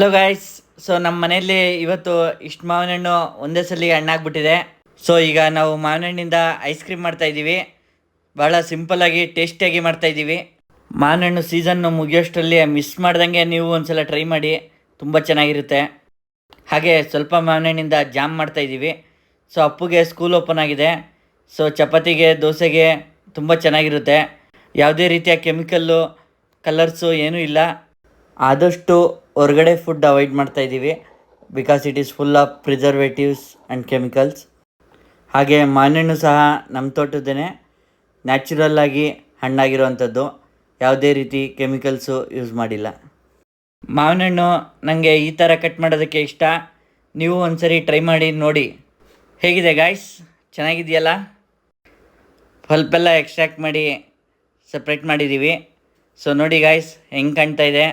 Hello guys. So ನಮ್ಮ ಮನೆಯಲ್ಲಿ ಇವತ್ತು ಇಷ್ಟು ಮಾವಿನ ಹಣ್ಣು ಒಂದೇ ಸಲ ಹಣ್ಣಾಗ್ಬಿಟ್ಟಿದೆ. ಸೊ ಈಗ ನಾವು ಮಾವಿನ ಹಣ್ಣಿಂದ ಐಸ್ ಕ್ರೀಮ್ ಮಾಡ್ತಾ ಇದ್ದೀವಿ. ಭಾಳ ಸಿಂಪಲ್ಲಾಗಿ ಟೇಸ್ಟಿಯಾಗಿ ಮಾಡ್ತಾ ಇದ್ದೀವಿ. ಮಾವಿನ ಹಣ್ಣು ಸೀಸನ್ನು ಮುಗಿಯೋಷ್ಟರಲ್ಲಿ ಮಿಸ್ ಮಾಡ್ದಂಗೆ ನೀವು ಒಂದ್ಸಲ ಟ್ರೈ ಮಾಡಿ, ತುಂಬ ಚೆನ್ನಾಗಿರುತ್ತೆ. ಹಾಗೆ ಸ್ವಲ್ಪ ಮಾವಿನ ಹಣ್ಣಿಂದ ಜಾಮ್ ಮಾಡ್ತಾ ಇದ್ದೀವಿ. ಸೊ ಅಪ್ಪುಗೆ ಸ್ಕೂಲ್ ಓಪನ್ ಆಗಿದೆ. ಸೊ ಚಪಾತಿಗೆ ದೋಸೆಗೆ ತುಂಬ ಚೆನ್ನಾಗಿರುತ್ತೆ. ಯಾವುದೇ ರೀತಿಯ ಕೆಮಿಕಲ್ಲು ಕಲರ್ಸು ಏನೂ ಇಲ್ಲ. ಆದಷ್ಟು ಹೊರಗಡೆ ಫುಡ್ ಅವಾಯ್ಡ್ ಮಾಡ್ತಾ ಇದ್ದೀವಿ, because it is full of preservatives and chemicals. ಹಾಗೆ ಮಾವಿನಹಣ್ಣು ಸಹ ನಮ್ಮ ತೋಟದೇ ನ್ಯಾಚುರಲ್ಲಾಗಿ ಹಣ್ಣಾಗಿರುವಂಥದ್ದು, ಯಾವುದೇ ರೀತಿ ಕೆಮಿಕಲ್ಸು ಯೂಸ್ ಮಾಡಿಲ್ಲ. ಮಾವಿನ ಹಣ್ಣು ನನಗೆ ಈ ಥರ ಕಟ್ ಮಾಡೋದಕ್ಕೆ ಇಷ್ಟ. ನೀವು ಒಂದ್ಸರಿ ಟ್ರೈ ಮಾಡಿ ನೋಡಿ. ಹೇಗಿದೆ ಗಾಯ್ಸ್? ಚೆನ್ನಾಗಿದೆಯಲ್ಲ? ಪಲ್ಪೆಲ್ಲ ಎಕ್ಸ್ಟ್ರಾಕ್ಟ್ ಮಾಡಿ ಸಪ್ರೇಟ್ ಮಾಡಿದ್ದೀವಿ. ಸೊ ನೋಡಿ ಗಾಯ್ಸ್ ಹೆಂಗೆ ಕಾಣ್ತಾ ಇದೆ.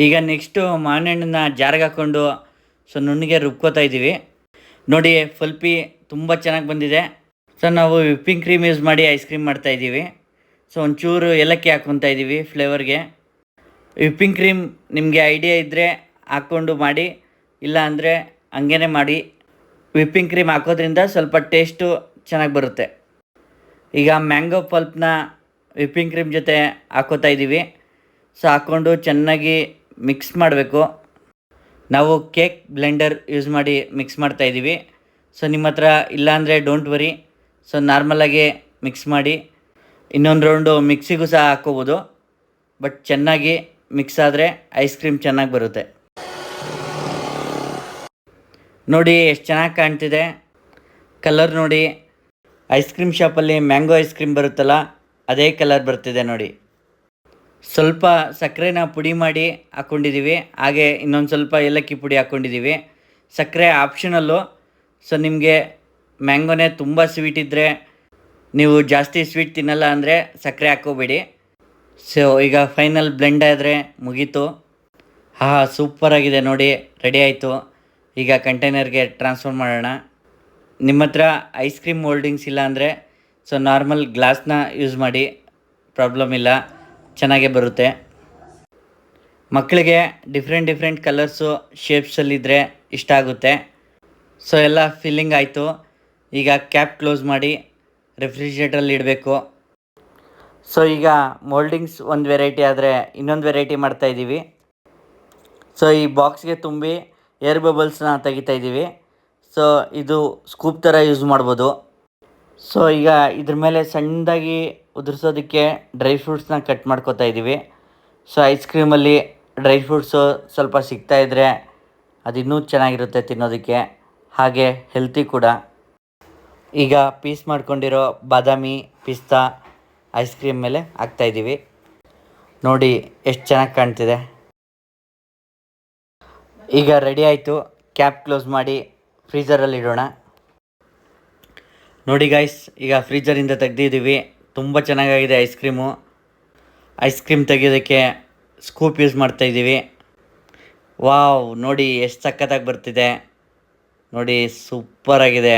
ಈಗ ನೆಕ್ಸ್ಟು ಮಾವಿನ ಹಣ್ಣನ್ನ ಜಾರಿಗೆ ಹಾಕ್ಕೊಂಡು ಸೊ ನುಣ್ಣಗೆ ರುಬ್ಕೋತಾ ಇದ್ದೀವಿ. ನೋಡಿ ಫಲ್ಪಿ ತುಂಬ ಚೆನ್ನಾಗಿ ಬಂದಿದೆ. ಸೊ ನಾವು ವಿಪ್ಪಿಂಗ್ ಕ್ರೀಮ್ ಯೂಸ್ ಮಾಡಿ ಐಸ್ ಕ್ರೀಮ್ ಮಾಡ್ತಾಯಿದ್ದೀವಿ. ಸೊ ಒಂಚೂರು ಏಲಕ್ಕಿ ಹಾಕ್ಕೊತಾ ಇದ್ದೀವಿ ಫ್ಲೇವರ್ಗೆ. ವಿಪ್ಪಿಂಗ್ ಕ್ರೀಮ್ ನಿಮಗೆ ಐಡಿಯಾ ಇದ್ದರೆ ಹಾಕ್ಕೊಂಡು ಮಾಡಿ, ಇಲ್ಲ ಅಂದರೆ ಹಂಗೇ ಮಾಡಿ. ವಿಪ್ಪಿಂಗ್ ಕ್ರೀಮ್ ಹಾಕೋದ್ರಿಂದ ಸ್ವಲ್ಪ ಟೇಸ್ಟು ಚೆನ್ನಾಗಿ ಬರುತ್ತೆ. ಈಗ ಮ್ಯಾಂಗೋ ಪಲ್ಪ್ನ ವಿಪ್ಪಿಂಗ್ ಕ್ರೀಮ್ ಜೊತೆ ಹಾಕ್ಕೋತಾ ಇದ್ದೀವಿ. ಸೊ ಹಾಕ್ಕೊಂಡು ಚೆನ್ನಾಗಿ ಮಿಕ್ಸ್ ಮಾಡಬೇಕು. ನಾವು ಕೇಕ್ ಬ್ಲೆಂಡರ್ ಯೂಸ್ ಮಾಡಿ ಮಿಕ್ಸ್ ಮಾಡ್ತಾಯಿದ್ದೀವಿ. ಸೊ ನಿಮ್ಮ ಹತ್ರ ಇಲ್ಲಾಂದರೆ ಡೋಂಟ್ ವರಿ, ಸೊ ನಾರ್ಮಲಾಗಿ ಮಿಕ್ಸ್ ಮಾಡಿ. ಇನ್ನೊಂದು ರೌಂಡು ಮಿಕ್ಸಿಗೂ ಸಹ ಹಾಕ್ಕೋಬೋದು, ಬಟ್ ಚೆನ್ನಾಗಿ ಮಿಕ್ಸ್ ಆದರೆ ಐಸ್ ಕ್ರೀಮ್ ಚೆನ್ನಾಗಿ ಬರುತ್ತೆ. ನೋಡಿ ಎಷ್ಟು ಚೆನ್ನಾಗಿ ಕಾಣ್ತಿದೆ ಕಲರ್. ನೋಡಿ ಐಸ್ ಕ್ರೀಮ್ ಶಾಪಲ್ಲಿ ಮ್ಯಾಂಗೋ ಐಸ್ ಕ್ರೀಮ್ ಬರುತ್ತಲ್ಲ, ಅದೇ ಕಲರ್ ಬರ್ತಿದೆ ನೋಡಿ. ಸ್ವಲ್ಪ ಸಕ್ಕರೆನ ಪುಡಿ ಮಾಡಿ ಹಾಕ್ಕೊಂಡಿದ್ದೀವಿ, ಹಾಗೆ ಇನ್ನೊಂದು ಸ್ವಲ್ಪ ಏಲಕ್ಕಿ ಪುಡಿ ಹಾಕ್ಕೊಂಡಿದ್ದೀವಿ. ಸಕ್ಕರೆ ಆಪ್ಷನಲ್ಲು. ಸೊ ನಿಮಗೆ ಮ್ಯಾಂಗೋನೇ ತುಂಬ ಸ್ವೀಟ್ ಇದ್ದರೆ, ನೀವು ಜಾಸ್ತಿ ಸ್ವೀಟ್ ತಿನ್ನಲ್ಲ ಅಂದರೆ ಸಕ್ಕರೆ ಹಾಕ್ಕೋಬೇಡಿ. ಸೊ ಈಗ ಫೈನಲ್ ಬ್ಲೆಂಡ್ ಆದರೆ ಮುಗೀತು. ಸೂಪರಾಗಿದೆ ನೋಡಿ, ರೆಡಿ ಆಯಿತು. ಈಗ ಕಂಟೈನರ್ಗೆ ಟ್ರಾನ್ಸ್ಫರ್ ಮಾಡೋಣ. ನಿಮ್ಮ ಹತ್ರ ಐಸ್ ಕ್ರೀಮ್ ಮೋಲ್ಡಿಂಗ್ಸ್ ಇಲ್ಲ ಅಂದರೆ ಸೊ ನಾರ್ಮಲ್ ಗ್ಲಾಸ್ನ ಯೂಸ್ ಮಾಡಿ, ಪ್ರಾಬ್ಲಮ್ ಇಲ್ಲ, ಚೆನ್ನಾಗೇ ಬರುತ್ತೆ. ಮಕ್ಕಳಿಗೆ ಡಿಫ್ರೆಂಟ್ ಕಲರ್ಸು ಶೇಪ್ಸಲ್ಲಿದ್ದರೆ ಇಷ್ಟ ಆಗುತ್ತೆ. ಸೊ ಎಲ್ಲ ಫಿಲ್ಲಿಂಗ್ ಆಯಿತು. ಈಗ ಕ್ಯಾಪ್ ಕ್ಲೋಸ್ ಮಾಡಿ ರೆಫ್ರಿಜ್ರೇಟ್ರಲ್ಲಿ ಇಡಬೇಕು. ಸೊ ಈಗ ಮೋಲ್ಡಿಂಗ್ಸ್ ಒಂದು ವೆರೈಟಿ ಆದರೆ ಇನ್ನೊಂದು ವೆರೈಟಿ ಮಾಡ್ತಾಯಿದ್ದೀವಿ. ಸೊ ಈ ಬಾಕ್ಸ್ಗೆ ತುಂಬಿ ಏರ್ ಬಬಲ್ಸ್ನ ತೆಗಿತಾ ಇದ್ದೀವಿ. ಸೊ ಇದು ಸ್ಕೂಪ್ ಥರ ಯೂಸ್ ಮಾಡ್ಬೋದು. ಸೊ ಈಗ ಇದ್ರ ಮೇಲೆ ಸಣ್ಣದಾಗಿ ಉದುರಿಸೋದಕ್ಕೆ ಡ್ರೈ ಫ್ರೂಟ್ಸ್ನ ಕಟ್ ಮಾಡ್ಕೋತಾ ಇದ್ದೀವಿ. ಸೊ ಐಸ್ ಕ್ರೀಮಲ್ಲಿ ಡ್ರೈ ಫ್ರೂಟ್ಸು ಸ್ವಲ್ಪ ಸಿಗ್ತಾಯಿದ್ರೆ ಅದು ಇನ್ನೂ ಚೆನ್ನಾಗಿರುತ್ತೆ ತಿನ್ನೋದಕ್ಕೆ, ಹಾಗೆ ಹೆಲ್ತಿ ಕೂಡ. ಈಗ ಪೀಸ್ ಮಾಡ್ಕೊಂಡಿರೋ ಬಾದಾಮಿ ಪಿಸ್ತಾ ಐಸ್ ಕ್ರೀಮ್ ಮೇಲೆ ಹಾಕ್ತಾಯಿದ್ದೀವಿ. ನೋಡಿ ಎಷ್ಟು ಚೆನ್ನಾಗಿ ಕಾಣ್ತಿದೆ. ಈಗ ರೆಡಿ ಆಯಿತು. ಕ್ಯಾಪ್ ಕ್ಲೋಸ್ ಮಾಡಿ ಫ್ರೀಝರಲ್ಲಿ ಇಡೋಣ. ನೋಡಿ ಗಾಯ್ಸ್, ಈಗ ಫ್ರೀಜರಿಂದ ತೆಗ್ದಿದ್ದೀವಿ. ತುಂಬ ಚೆನ್ನಾಗಾಗಿದೆ ಐಸ್ ಕ್ರೀಮು. ಐಸ್ ಕ್ರೀಮ್ ತೆಗೆಯೋದಕ್ಕೆ ಸ್ಕೂಪ್ ಯೂಸ್ ಮಾಡ್ತಾಯಿದ್ದೀವಿ. ವಾವ್, ನೋಡಿ ಎಷ್ಟು ಸಖತ್ತಾಗಿ ಬರ್ತಿದೆ. ನೋಡಿ ಸೂಪರಾಗಿದೆ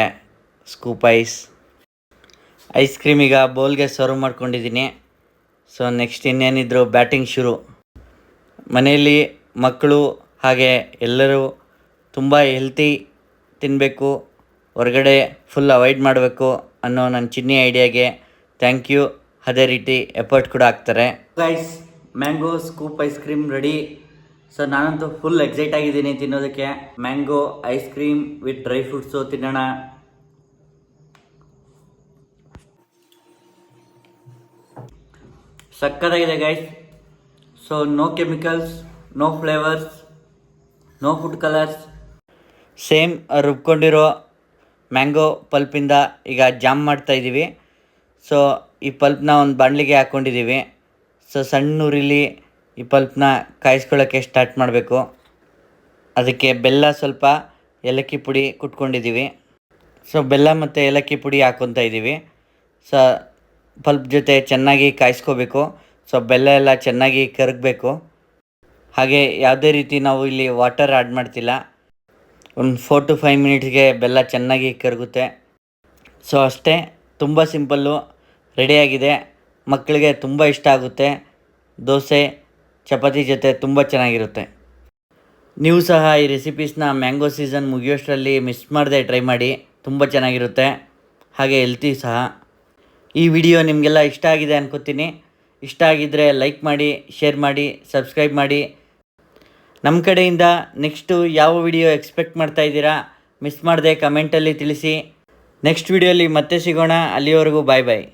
ಸ್ಕೂಪ್ ಐಸ್ ಕ್ರೀಮ್. ಈಗ ಬೌಲ್ಗೆ ಸರ್ವ್ ಮಾಡ್ಕೊಂಡಿದ್ದೀನಿ. ಸೊ ನೆಕ್ಸ್ಟ್ ಇನ್ನೇನಿದ್ರು ಬ್ಯಾಟಿಂಗ್ ಶುರು. ಮನೆಯಲ್ಲಿ ಮಕ್ಕಳು ಹಾಗೆ ಎಲ್ಲರೂ ತುಂಬ ಹೆಲ್ತಿ ತಿನ್ನಬೇಕು, ಹೊರಗಡೆ ಫುಲ್ ಅವಾಯ್ಡ್ ಮಾಡಬೇಕು ಅನ್ನೋ ನನ್ನ ಚಿನ್ನಿ ಐಡಿಯಾಗೆ ಥ್ಯಾಂಕ್ ಯು. ಅದೇ ರೀತಿ ಎಫರ್ಟ್ ಕೂಡ ಆಗ್ತಾರೆ. Guys, mango scoop ice cream ready. So ನಾನಂತೂ ಫುಲ್ ಎಕ್ಸೈಟ್ ಆಗಿದ್ದೀನಿ ತಿನ್ನೋದಕ್ಕೆ. Mango ice cream with dry fruits ತಿನ್ನೋಣ. ಸಕ್ಕತ್ತಾಗಿದೆ guys. So no chemicals, no flavours, no food colours. Same ರುಬ್ಕೊಂಡಿರೋ ಮ್ಯಾಂಗೋ ಪಲ್ಪಿಂದ ಈಗ ಜಾಮ್ ಮಾಡ್ತಾಯಿದ್ದೀವಿ. ಸೊ ಈ ಪಲ್ಪ್ನ ಒಂದು ಬಾಣಲಿಗೆ ಹಾಕ್ಕೊಂಡಿದ್ದೀವಿ. ಸೊ ಸಣ್ಣ ಉರಿಲಿ ಈ ಪಲ್ಪ್ನ ಕಾಯಿಸ್ಕೊಳ್ಳೋಕ್ಕೆ ಸ್ಟಾರ್ಟ್ ಮಾಡಬೇಕು. ಅದಕ್ಕೆ ಬೆಲ್ಲ, ಸ್ವಲ್ಪ ಏಲಕ್ಕಿ ಪುಡಿ ಕುಟ್ಕೊಂಡಿದ್ದೀವಿ. ಸೊ ಬೆಲ್ಲ ಮತ್ತು ಏಲಕ್ಕಿ ಪುಡಿ ಹಾಕ್ಕೊತಾ ಇದ್ದೀವಿ. ಸೊ ಪಲ್ಪ್ ಜೊತೆ ಚೆನ್ನಾಗಿ ಕಾಯಿಸ್ಕೋಬೇಕು. ಸೊ ಬೆಲ್ಲ ಎಲ್ಲ ಚೆನ್ನಾಗಿ ಕರಗಬೇಕು. ಹಾಗೆ ಯಾವುದೇ ರೀತಿ ನಾವು ಇಲ್ಲಿ ವಾಟರ್ ಆ್ಯಡ್ ಮಾಡ್ತಿಲ್ಲ. ಒಂದು 4 to 5 ಮಿನಿಟ್ಸ್ಗೆ ಬೆಲ್ಲ ಚೆನ್ನಾಗಿ ಕರಗುತ್ತೆ. ಸೊ ಅಷ್ಟೇ, ತುಂಬ ಸಿಂಪಲ್ಲು, ರೆಡಿಯಾಗಿದೆ. ಮಕ್ಕಳಿಗೆ ತುಂಬ ಇಷ್ಟ ಆಗುತ್ತೆ. ದೋಸೆ ಚಪಾತಿ ಜೊತೆ ತುಂಬ ಚೆನ್ನಾಗಿರುತ್ತೆ. ನೀವು ಸಹ ಈ ರೆಸಿಪೀಸ್ನ ಮ್ಯಾಂಗೋ ಸೀಸನ್ ಮುಗಿಯೋಷ್ಟರಲ್ಲಿ ಮಿಸ್ ಮಾಡದೆ ಟ್ರೈ ಮಾಡಿ, ತುಂಬ ಚೆನ್ನಾಗಿರುತ್ತೆ, ಹಾಗೆ ಹೆಲ್ತಿ ಸಹ. ಈ ವಿಡಿಯೋ ನಿಮಗೆಲ್ಲ ಇಷ್ಟ ಆಗಿದೆ ಅನ್ಕೋತೀನಿ. ಇಷ್ಟ ಆಗಿದ್ದರೆ ಲೈಕ್ ಮಾಡಿ, ಶೇರ್ ಮಾಡಿ, ಸಬ್ಸ್ಕ್ರೈಬ್ ಮಾಡಿ. ನಮ್ಮ ಕಡೆಯಿಂದ ನೆಕ್ಸ್ಟು ಯಾವ ವಿಡಿಯೋ ಎಕ್ಸ್ಪೆಕ್ಟ್ ಮಾಡ್ತಾ ಇದ್ದೀರಾ ಮಿಸ್ ಮಾಡದೆ ಕಮೆಂಟಲ್ಲಿ ತಿಳಿಸಿ. ನೆಕ್ಸ್ಟ್ ವಿಡಿಯೋಲಿ ಮತ್ತೆ ಸಿಗೋಣ. ಅಲ್ಲಿವರೆಗೂ ಬಾಯ್ ಬಾಯ್.